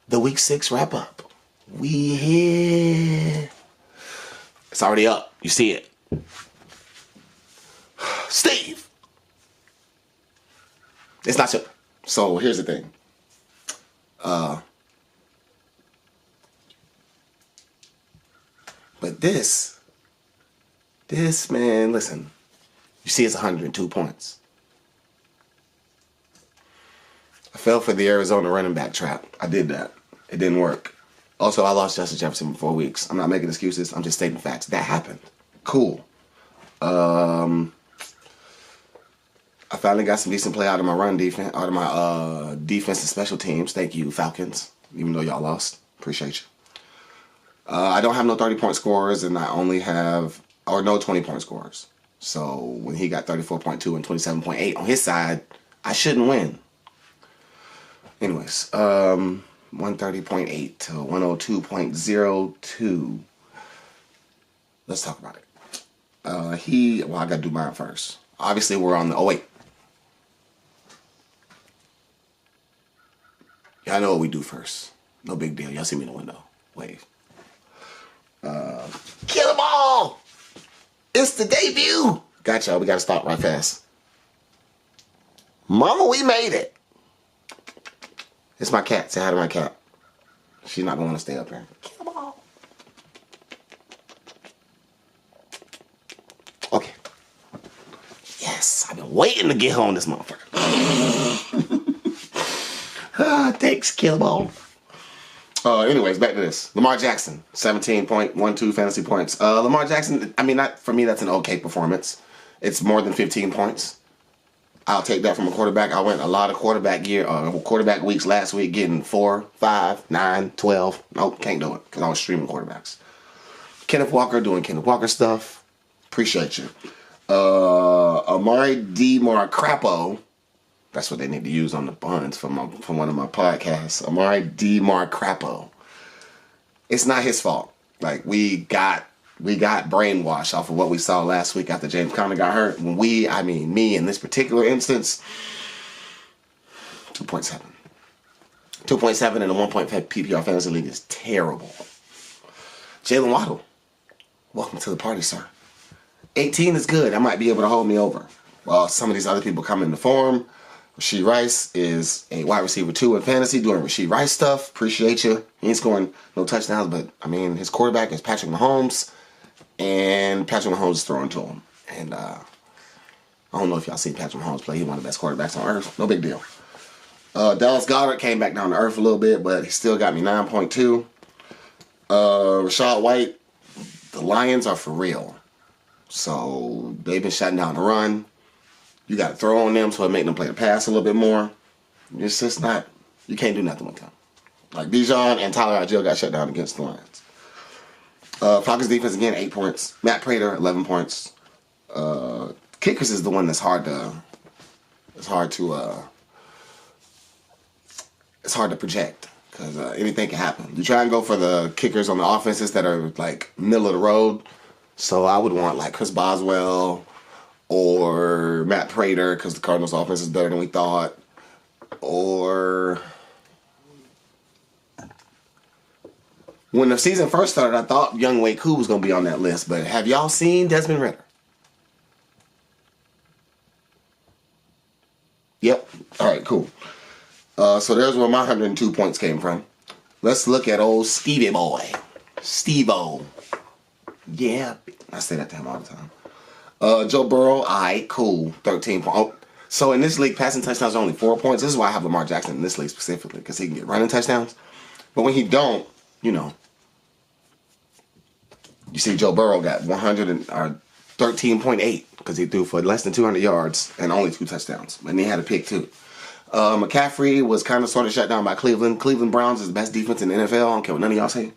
The week 6 wrap up. We here. It's already up. You see it. Steve. It's not so. So here's the thing. But this man, listen. You see, it's 102 points. I fell for the Arizona running back trap. I did that. It didn't work. Also, I lost Justin Jefferson for 4 weeks. I'm not making excuses. I'm just stating facts. That happened. Cool. I finally got some decent play out of my run defense, out of my defense and special teams. Thank you, Falcons. Even though y'all lost. Appreciate you. I don't have no 30-point scorers, and I only have, or no 20-point scorers. So when he got 34.2 and 27.8 on his side, I shouldn't win. Anyways, 130.8 to 102.02. Let's talk about it. I gotta do mine first. Obviously, we're on the, oh wait. Y'all know what we do first. No big deal. Y'all see me in the window. Wave. Kill them all! It's the debut! Gotcha, we gotta stop right fast. Mama, we made it! It's my cat. Say hi to my cat. She's not gonna want to stay up here. Kill them all. Okay. Yes, I've been waiting to get home this motherfucker. Thanks, kill them all. Anyways, back to this. Lamar Jackson, 17.12 fantasy points. Lamar Jackson, I mean, for me, that's an okay performance. It's more than 15 points. I'll take that from a quarterback. I went a lot of quarterback weeks last week, getting 4, 5, 9, 12. Nope, can't do it because I was streaming quarterbacks. Kenneth Walker doing Kenneth Walker stuff. Appreciate you. Amari DiMarcrapo. That's what they need to use on the buns from one of my podcasts. Amari DiMarcrapo. It's not his fault. Like, we got brainwashed off of what we saw last week after James Conner got hurt. When me in this particular instance, 2.7. 2.7 in a 1 point PPR fantasy league is terrible. Jalen Waddle, welcome to the party, sir. 18 is good. That might be able to hold me over. Well, some of these other people come into form. Rashee Rice is a wide receiver 2 in fantasy doing Rashee Rice stuff. Appreciate you. He ain't scoring no touchdowns, but, I mean, his quarterback is Patrick Mahomes, and Patrick Mahomes is throwing to him. And I don't know if y'all seen Patrick Mahomes play. He's one of the best quarterbacks on earth. No big deal. Dallas Goedert came back down to earth a little bit, but he still got me 9.2. Rachaad White, the Lions are for real. So they've been shutting down the run. You got to throw on them so it make them play the pass a little bit more. It's just not, you can't do nothing with them. Like Bijan and Tyler Algier got shut down against the Lions. Falcons defense again, 8 points. Matt Prater, 11 points. Kickers is the one that's hard to project because anything can happen. You try and go for the kickers on the offenses that are like middle of the road. So I would want like Chris Boswell or Matt Prater because the Cardinals' offense is better than we thought. Or when the season first started, I thought Young Wei Koo was going to be on that list. But have y'all seen Desmond Ridder? Yep. All right, cool. So there's where my 102 points came from. Let's look at old Stevie boy. Steve-O. Yeah. I say that to him all the time. Joe Burrow, cool. 13 points. Oh, so in this league, passing touchdowns are only 4 points. This is why I have Lamar Jackson in this league specifically, because he can get running touchdowns. But when he don't, you see Joe Burrow got 13.8 because he threw for less than 200 yards and only 2 touchdowns. And he had a pick too. McCaffrey was kind of sort of shut down by Cleveland. Cleveland Browns is the best defense in the NFL. I don't care what none of y'all say.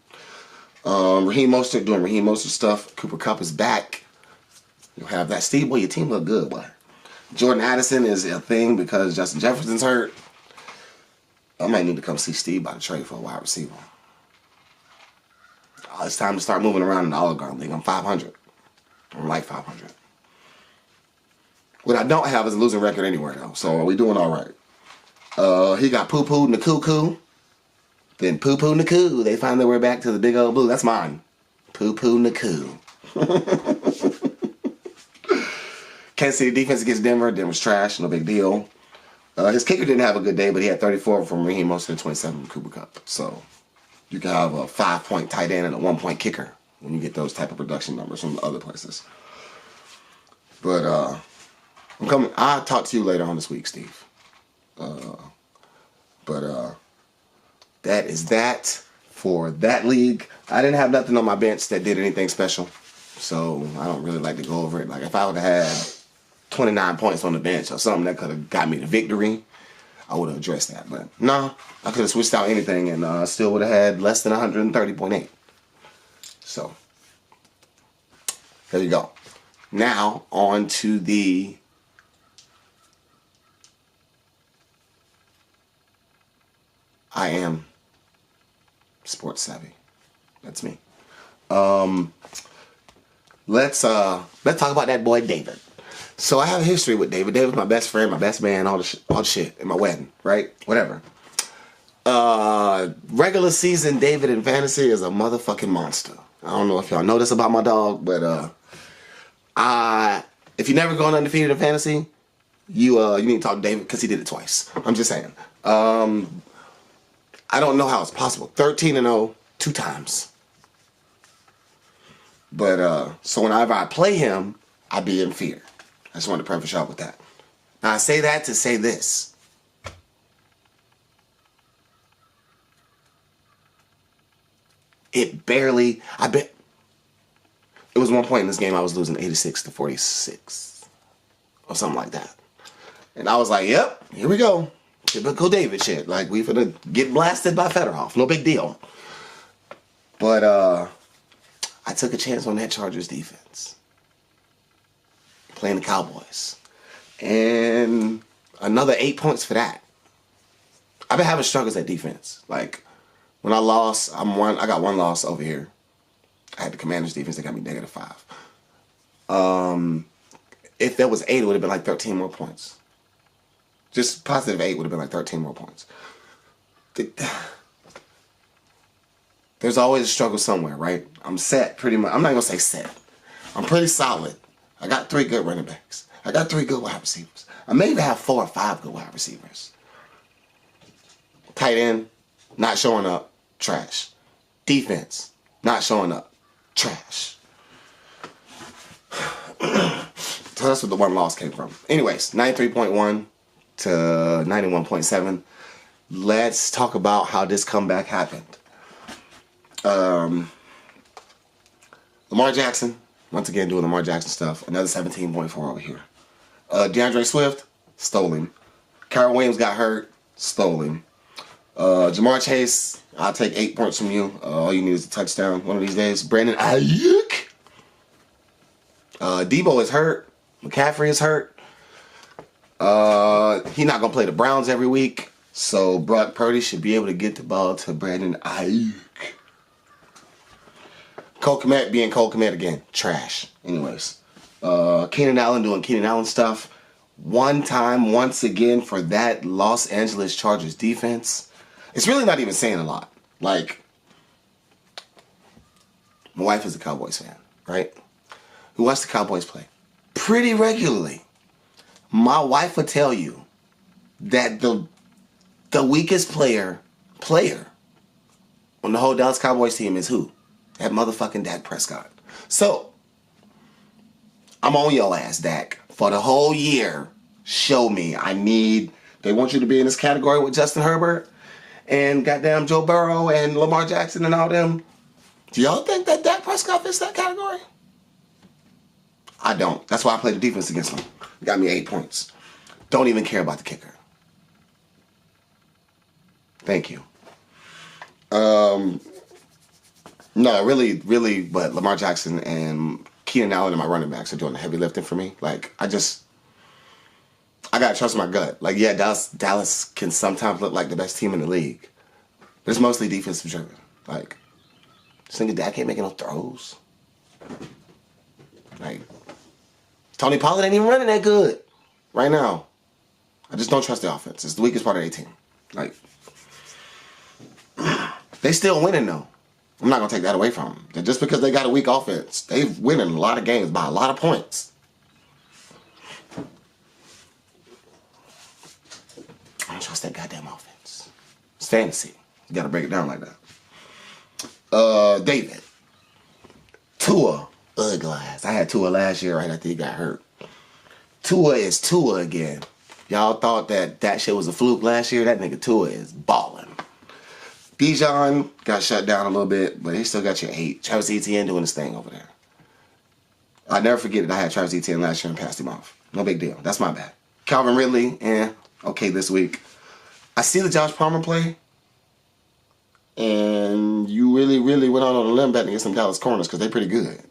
Raheem Mostert doing Raheem Mostert stuff. Cooper Kupp is back. You'll have that. Steve, boy, your team look good, boy. Jordan Addison is a thing because Justin Jefferson's hurt. I might need to come see Steve by the trade for a wide receiver. It's time to start moving around in the Olive Garden League. I'm 500. I'm like 500. What I don't have is a losing record anywhere, though. So we doing all right. He got Poo Poo Nakuku. Then Poo Poo Naku. They finally were back to the big old blue. That's mine. Poo Poo Naku. Kansas City defense against Denver. Denver's trash. No big deal. His kicker didn't have a good day, but he had 34 from Raheem Mostert and 27 from Cooper Kupp. So you can have a 5-point tight end and a 1-point kicker when you get those type of production numbers from other places. But I'm coming. I'll talk to you later on this week, Steve. But that is that for that league. I didn't have nothing on my bench that did anything special, so I don't really like to go over it. Like if I would have had 29 points on the bench or something that could have got me the victory, I would have addressed that. But no, I could have switched out anything and still would have had less than 130.8. So there you go. Now on to the I am sports savvy. That's me. Let's talk about that boy David. So I have a history with David. David's my best friend, my best man, all the shit in my wedding, right? Whatever. Regular season David in fantasy is a motherfucking monster. I don't know if y'all know this about my dog, but if you never gone undefeated in fantasy, you need to talk to David because he did it twice. I'm just saying. I don't know how it's possible. 13-0 2 times. But so whenever I play him, I be in fear. I just wanted to preface y'all with that. Now I say that to say this. It barely, I bet, it was one point in this game I was losing 86-46 or something like that. And I was like, yep, here we go. Typical David shit. Like, we finna get blasted by Fedorov. No big deal. But I took a chance on that Chargers defense. Playing the Cowboys. And another 8 points for that. I've been having struggles at defense. Like, when I lost, I got one loss over here. I had the Commanders defense. They got me -5. If there was 8, it would have been like 13 more points. Just positive 8 would have been like 13 more points. There's always a struggle somewhere, right? I'm set pretty much. I'm not going to say set. I'm pretty solid. I got 3 good running backs. I got 3 good wide receivers. I may even have 4 or 5 good wide receivers. Tight end, not showing up, trash. Defense, not showing up, trash. So that's where the one loss came from. Anyways, 93.1 to 91.7. Let's talk about how this comeback happened. Lamar Jackson, once again doing Lamar Jackson stuff. Another 17.4 over here. DeAndre Swift, stole him. Kyren Williams got hurt, stole him. Jamar Chase, I'll take 8 points from you. All you need is a touchdown one of these days. Brandon Ayuk. Debo is hurt. McCaffrey is hurt. He's not going to play the Browns every week. So Brock Purdy should be able to get the ball to Brandon Ayuk. Cole Kmet being Cole Kmet again. Trash. Anyways. Keenan Allen doing Keenan Allen stuff. One time, once again, for that Los Angeles Chargers defense. It's really not even saying a lot. Like, my wife is a Cowboys fan, right? Who watched the Cowboys play pretty regularly. My wife would tell you that the weakest player on the whole Dallas Cowboys team is who? That motherfucking Dak Prescott. So, I'm on your ass, Dak. For the whole year, show me. They want you to be in this category with Justin Herbert and goddamn Joe Burrow and Lamar Jackson and all them. Do y'all think that Dak Prescott fits that category? I don't. That's why I played the defense against him. Got me 8 points. Don't even care about the kicker. Thank you. No, really, but Lamar Jackson and Keenan Allen and my running backs are doing the heavy lifting for me. Like, I gotta trust my gut. Like, yeah, Dallas can sometimes look like the best team in the league. But it's mostly defensive driven. Like, this nigga Dak ain't making no throws. Like, Tony Pollard ain't even running that good. right now. I just don't trust the offense. It's the weakest part of their team. Like, they still winning though. I'm not gonna take that away from them. Just because they got a weak offense, they winning a lot of games by a lot of points. I don't trust that goddamn offense. It's fantasy. You gotta break it down like that. David. Tua. Ugly ass. I had Tua last year right after he got hurt. Tua is Tua again. Y'all thought that shit was a fluke last year? That nigga Tua is balling. Bijan got shut down a little bit, but he still got your 8. Travis Etienne doing his thing over there. I'll never forget it. I had Travis Etienne last year and passed him off. No big deal. That's my bad. Calvin Ridley, okay this week. I see the Josh Palmer play, and you really, really went out on a limb betting against some Dallas corners because they're pretty good.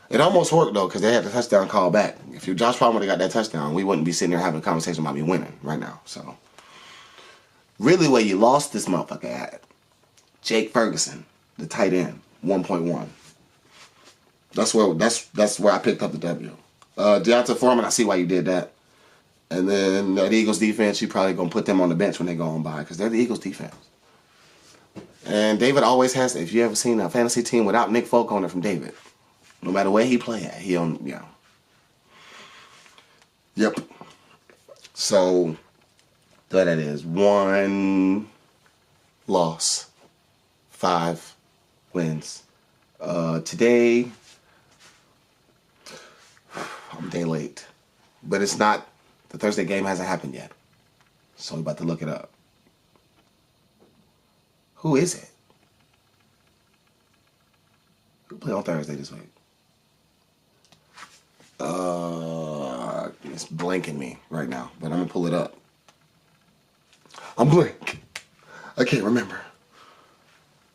It almost worked, though, because they had the touchdown call back. If Josh Palmer would have got that touchdown, we wouldn't be sitting there having a conversation about me winning right now. So, really where you lost this motherfucker at, Jake Ferguson, the tight end, 1.1. That's where I picked up the W. Deonta Foreman, I see why you did that. And then that Eagles defense, you probably going to put them on the bench when they go on by because they're the Eagles defense. And David always has, if you ever seen a fantasy team without Nick Folk on it from David, no matter where he play at, he on, Yep. So, what that is, 1 loss, 5 wins. Today, I'm a day late. But it's not, the Thursday game hasn't happened yet. So we're about to look it up. Who is it? Who play on Thursday this week? It's blanking me right now, but I'm gonna pull it up. I'm blank. I can't remember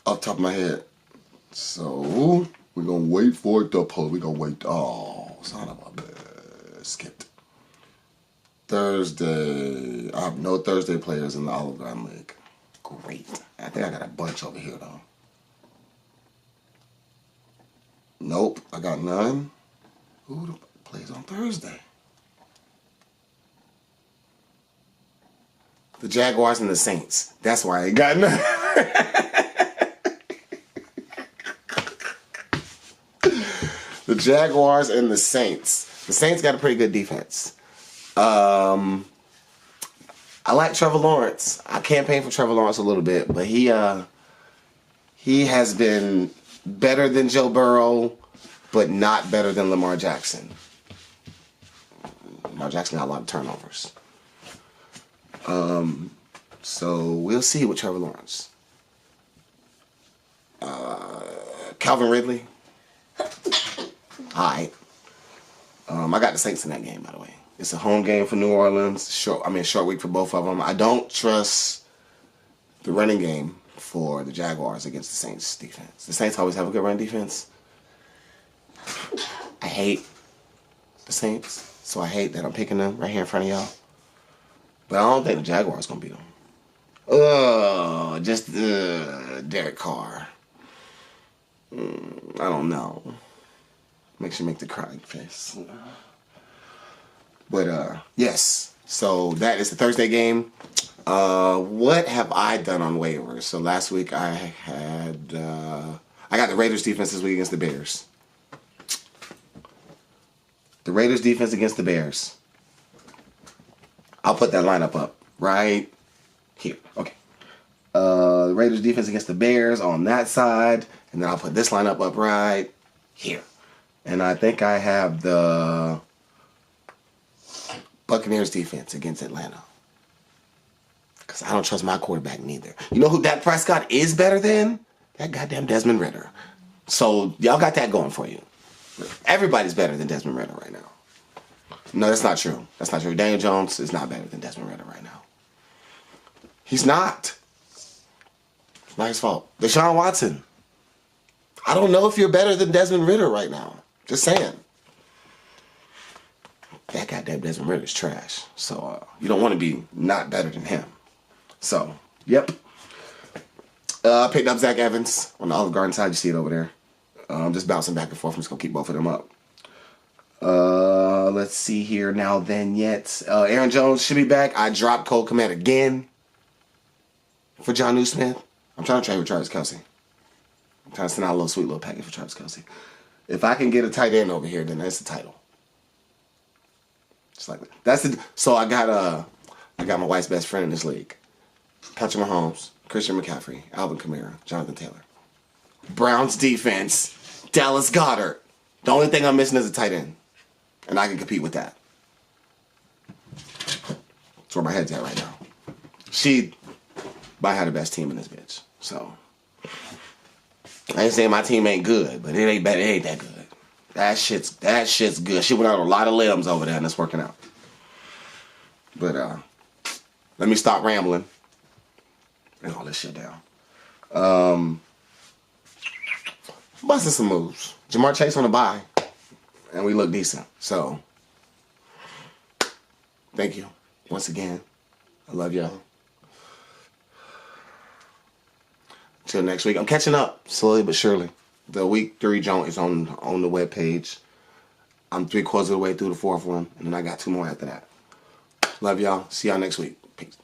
off the top of my head. So we're gonna wait for it to pull. We're gonna wait. Oh, son of a bitch. Skipped. Thursday. I have no Thursday players in the Olive Garden League. Great. I think I got a bunch over here though. Nope, I got none. Who plays on Thursday? The Jaguars and the Saints. That's why I ain't got none. The Jaguars and the Saints. The Saints got a pretty good defense. I like Trevor Lawrence. I campaigned for Trevor Lawrence a little bit, but he has been better than Joe Burrow, but not better than Lamar Jackson. Lamar Jackson got a lot of turnovers. So we'll see with Trevor Lawrence. Calvin Ridley. Alright. I got the Saints in that game, by the way. It's a home game for New Orleans. Short week for both of them. I don't trust the running game for the Jaguars against the Saints defense. The Saints always have a good run defense. I hate the Saints, so I hate that I'm picking them right here in front of y'all. But I don't think the Jaguars gonna beat them. Derek Carr. I don't know. Makes you make the crying face. But yes. So that is the Thursday game. What have I done on waivers? So last week I got the Raiders defense this week against the Bears. The Raiders defense against the Bears. I'll put that lineup up right here. Okay. The Raiders defense against the Bears on that side. And then I'll put this lineup up right here. And I think I have the Buccaneers defense against Atlanta. Because I don't trust my quarterback neither. You know who Dak Prescott is better than? That goddamn Desmond Ridder. So y'all got that going for you. Everybody's better than Desmond Ridder right now. No, that's not true. That's not true. Daniel Jones is not better than Desmond Ridder right now. He's not. It's not his fault. Deshaun Watson. I don't know if you're better than Desmond Ridder right now. Just saying. That goddamn Desmond Ridder is trash. So you don't want to be not better than him. So, yep. I picked up Zach Evans on the Olive Garden side. You see it over there. I'm just bouncing back and forth. I'm just going to keep both of them up. Let's see here now then yet. Aaron Jones should be back. I dropped Cole Kmet again for Jonnu Smith. I'm trying to trade with Travis Kelce. I'm trying to send out a little sweet little package for Travis Kelce. If I can get a tight end over here, then that's the title. Just like that. That's the. So I got my wife's best friend in this league. Patrick Mahomes, Christian McCaffrey, Alvin Kamara, Jonathan Taylor. Browns defense, Dallas Goedert. The only thing I'm missing is a tight end. And I can compete with that. That's where my head's at right now. She might have the best team in this bitch. So I ain't saying my team ain't good, but it ain't bad. It ain't that good. That shit's good. She went out on a lot of limbs over there, and it's working out. But let me stop rambling and all this shit down. Busting some moves. Jamar Chase on the bye, and we look decent. So thank you once again. I love y'all. Till next week. I'm catching up slowly but surely. The week 3 joint is on the webpage. I'm 3/4 of the way through the 4th one, and then I got 2 more after that. Love y'all. See y'all next week. Peace.